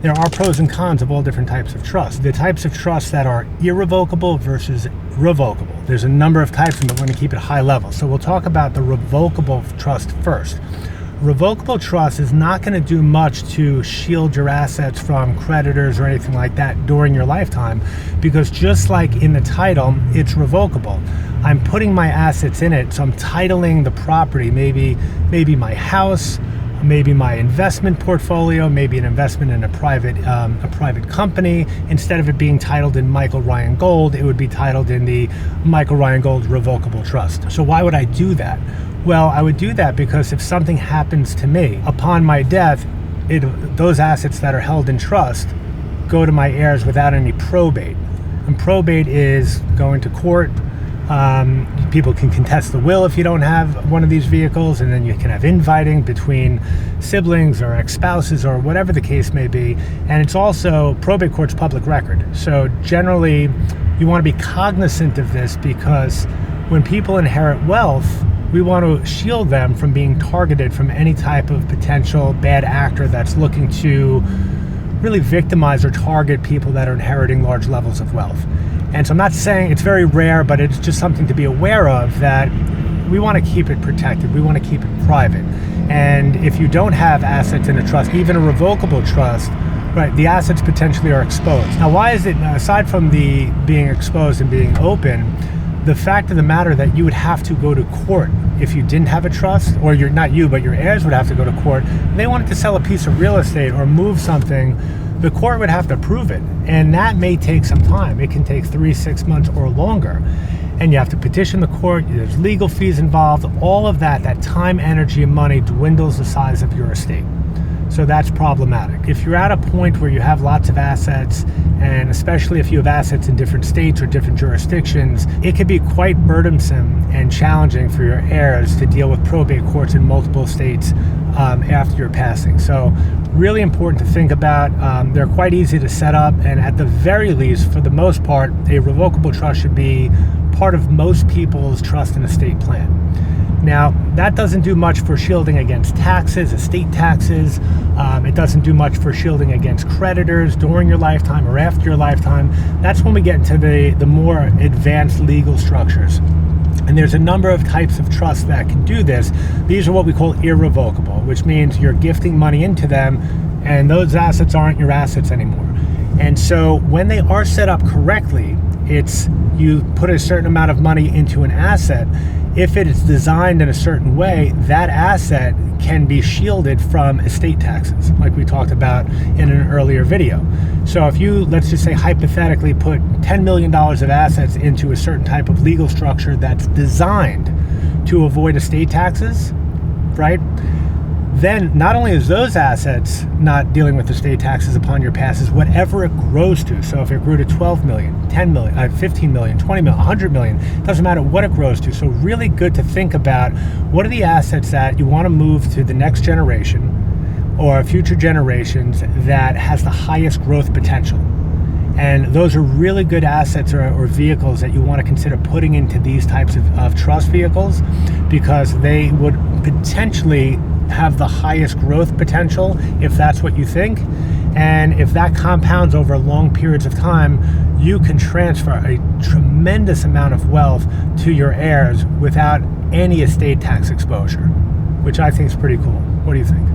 there are pros and cons of all different types of trust. The types of trusts that are irrevocable versus revocable. There's a number of types, but we're going to keep it high level. So we'll talk about the revocable trust first. Revocable trust is not going to do much to shield your assets from creditors or anything like that during your lifetime, because just like in the title, it's revocable. I'm putting my assets in it, so I'm titling the property, maybe my house, maybe my investment portfolio, maybe an investment in a private company. Instead of it being titled in Michael Ryan Gold, it would be titled in the Michael Ryan Gold Revocable Trust. So why would I do that? Well, I would do that because if something happens to me upon my death, those assets that are held in trust go to my heirs without any probate. And probate is going to court. People can contest the will if you don't have one of these vehicles, and then you can have inviting between siblings or ex-spouses or whatever the case may be. And it's also probate court's public record. So generally, you want to be cognizant of this, because when people inherit wealth, we want to shield them from being targeted from any type of potential bad actor that's looking to really victimize or target people that are inheriting large levels of wealth. And so I'm not saying it's very rare, but it's just something to be aware of, that we want to keep it protected. We want to keep it private. And if you don't have assets in a trust, even a revocable trust, right, the assets potentially are exposed. Now, why is it, aside from the being exposed and being open, the fact of the matter that you would have to go to court if you didn't have a trust, or you're not you, but your heirs would have to go to court. They wanted to sell a piece of real estate or move something, the court would have to approve it. And that may take some time. It can take 3-6 months or longer. And you have to petition the court, there's legal fees involved, all of that time, energy, and money dwindles the size of your estate. So that's problematic. If you're at a point where you have lots of assets, and especially if you have assets in different states or different jurisdictions, it can be quite burdensome and challenging for your heirs to deal with probate courts in multiple states after your passing. So really important to think about. They're quite easy to set up, and at the very least, for the most part, a revocable trust should be part of most people's trust and estate plan. Now, that doesn't do much for shielding against taxes, estate taxes. It doesn't do much for shielding against creditors during your lifetime or after your lifetime. That's when we get into the more advanced legal structures. And there's a number of types of trusts that can do this. These are what we call irrevocable, which means you're gifting money into them, and those assets aren't your assets anymore. And so when they are set up correctly, it's you put a certain amount of money into an asset. If it is designed in a certain way, that asset can be shielded from estate taxes, like we talked about in an earlier video. So if you, let's just say hypothetically, put $10 million of assets into a certain type of legal structure that's designed to avoid estate taxes, right? Then not only is those assets not dealing with estate taxes upon your passes, whatever it grows to. So if it grew to 12 million, 10 million, 15 million, 20 million, 100 million, doesn't matter what it grows to. So really good to think about what are the assets that you want to move to the next generation or future generations that has the highest growth potential. And those are really good assets or vehicles that you want to consider putting into these types of trust vehicles, because they would potentially have the highest growth potential if that's what you think. And if that compounds over long periods of time, you can transfer a tremendous amount of wealth to your heirs without any estate tax exposure, which I think is pretty cool. What do you think?